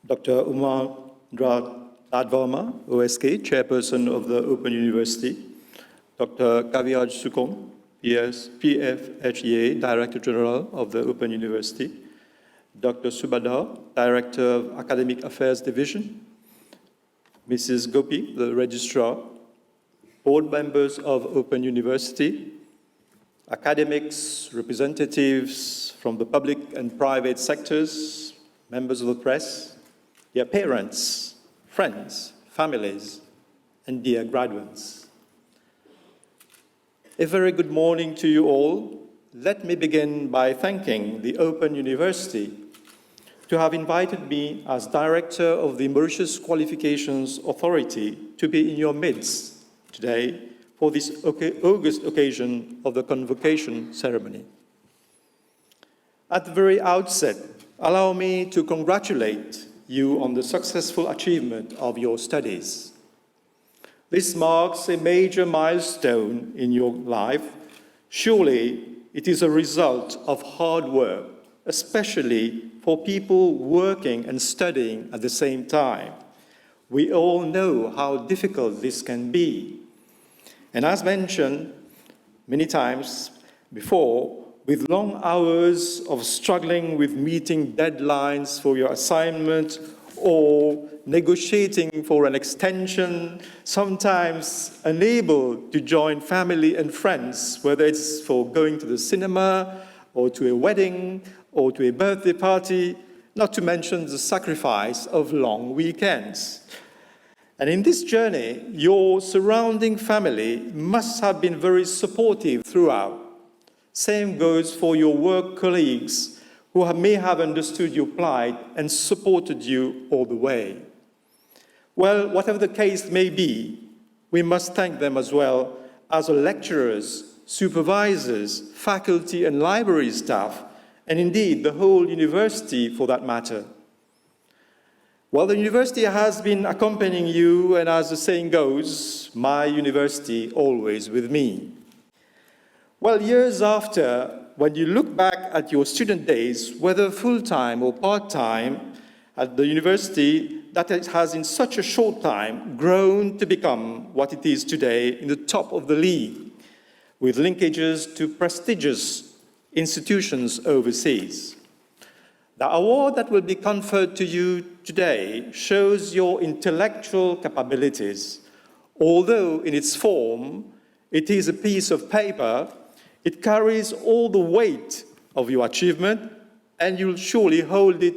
Dr. Umandra Tadvarma, OSK, Chairperson of the Open University, Dr. Kaviraj Sukom, PFHEA, Director General of the Open University, Dr. Subhadar, Director of Academic Affairs Division, Mrs. Gopi, the Registrar, board members of Open University, academics, representatives from the public and private sectors, members of the press, dear parents, friends, families, and dear graduates. A very good morning to you all. Let me begin by thanking the Open University to have invited me as Director of the Mauritius Qualifications Authority to be in your midst today for this august occasion of the Convocation ceremony. At the very outset, allow me to congratulate you on the successful achievement of your studies. This marks a major milestone in your life. Surely it is a result of hard work, especially for people working and studying at the same time. We all know how difficult this can be. And as mentioned many times before, with long hours of struggling with meeting deadlines for your assignment or negotiating for an extension, sometimes unable to join family and friends, whether it's for going to the cinema or to a wedding or to a birthday party, not to mention the sacrifice of long weekends. And in this journey, your surrounding family must have been very supportive throughout. Same goes for your work colleagues who may have understood your plight and supported you all the way. Well, whatever the case may be, we must thank them as well as the lecturers, supervisors, faculty and library staff, and indeed the whole university for that matter. Well, the university has been accompanying you, and as the saying goes, my university always with me. Well, years after, when you look back at your student days, whether full-time or part-time, at the university, that it has in such a short time grown to become what it is today in the top of the league, with linkages to prestigious institutions overseas. The award that will be conferred to you today shows your intellectual capabilities. Although in its form, it is a piece of paper, it carries all the weight of your achievement, and you'll surely hold it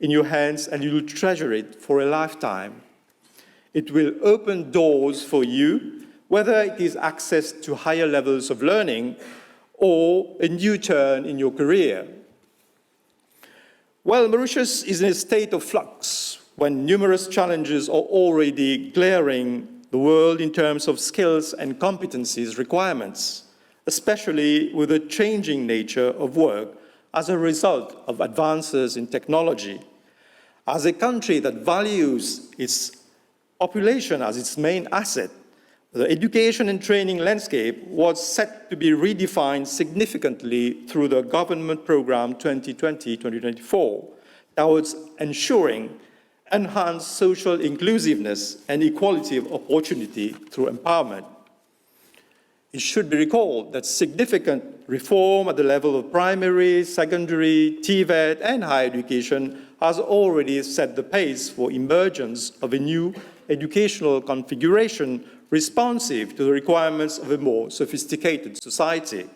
in your hands and you'll treasure it for a lifetime. It will open doors for you, whether it is access to higher levels of learning or a new turn in your career. Well, Mauritius is in a state of flux when numerous challenges are already glaring the world in terms of skills and competencies requirements, especially with the changing nature of work as a result of advances in technology. As a country that values its population as its main asset, the education and training landscape was set to be redefined significantly through the government program 2020-2024 towards ensuring enhanced social inclusiveness and equality of opportunity through empowerment. It should be recalled that significant reform at the level of primary, secondary, TVET, and higher education has already set the pace for emergence of a new educational configuration responsive to the requirements of a more sophisticated society.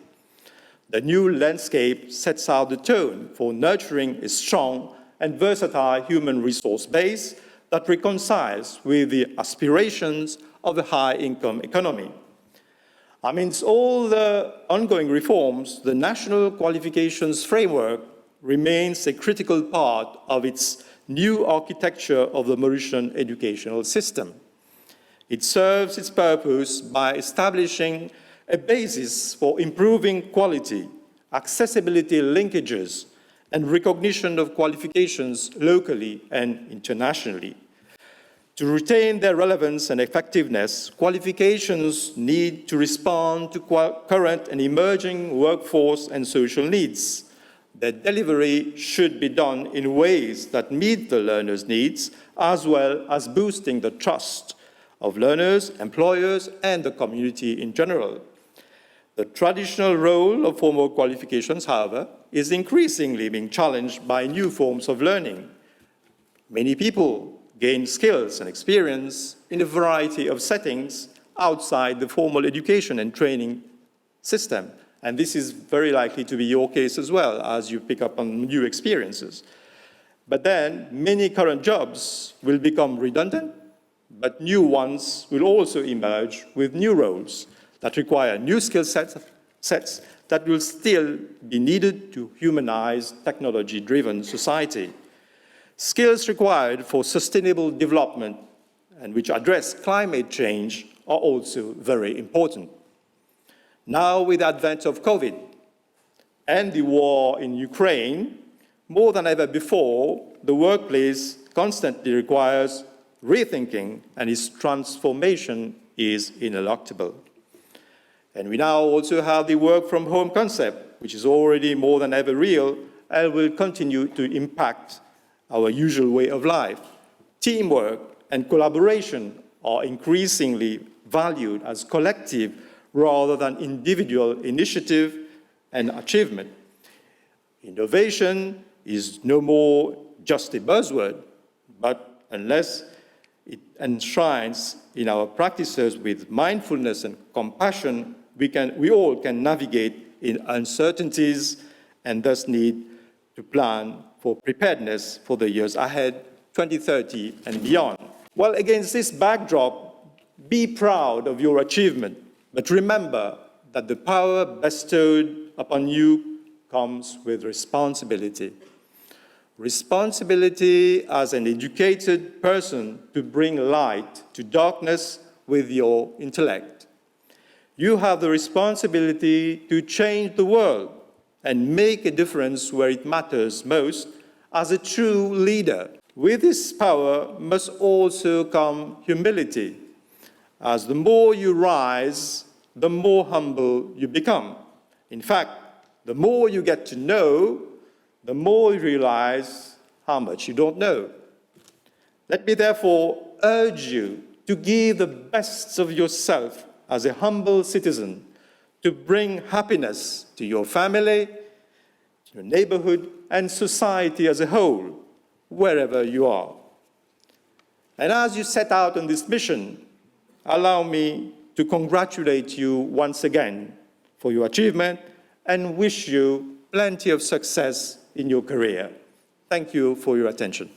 The new landscape sets out the tone for nurturing a strong and versatile human resource base that reconciles with the aspirations of a high-income economy. Amidst all the ongoing reforms, the National Qualifications Framework remains a critical part of its new architecture of the Mauritian educational system. It serves its purpose by establishing a basis for improving quality, accessibility linkages, and recognition of qualifications locally and internationally. To retain their relevance and effectiveness, qualifications need to respond to current and emerging workforce and social needs. their delivery should be done in ways that meet the learners' needs, as well as boosting the trust of learners, employers, and the community in general. The traditional role of formal qualifications, however, is increasingly being challenged by new forms of learning. Many people gain skills and experience in a variety of settings outside the formal education and training system. And this is very likely to be your case as well, as you pick up on new experiences. But then many current jobs will become redundant, but new ones will also emerge with new roles that require new skill sets that will still be needed to humanize technology-driven society. Skills required for sustainable development and which address climate change are also very important. Now, with the advent of COVID and the war in Ukraine, more than ever before, the workplace constantly requires rethinking, and its transformation is ineluctable. And we now also have the work-from-home concept, which is already more than ever real and will continue to impact our usual way of life. Teamwork and collaboration are increasingly valued as collective rather than individual initiative and achievement. Innovation is no more just a buzzword, but unless it enshrines in our practices with mindfulness and compassion, we all can navigate in uncertainties and thus need to plan for preparedness for the years ahead, 2030 and beyond. Well, against this backdrop, be proud of your achievement, but remember that the power bestowed upon you comes with responsibility. Responsibility as an educated person to bring light to darkness with your intellect. You have the responsibility to change the world and make a difference where it matters most as a true leader. With this power must also come humility, as the more you rise, the more humble you become. In fact, the more you get to know, the more you realize how much you don't know. Let me therefore urge you to give the best of yourself as a humble citizen to bring happiness to your family, to your neighborhood, and society as a whole, wherever you are. And as you set out on this mission, allow me to congratulate you once again for your achievement and wish you plenty of success in your career. Thank you for your attention.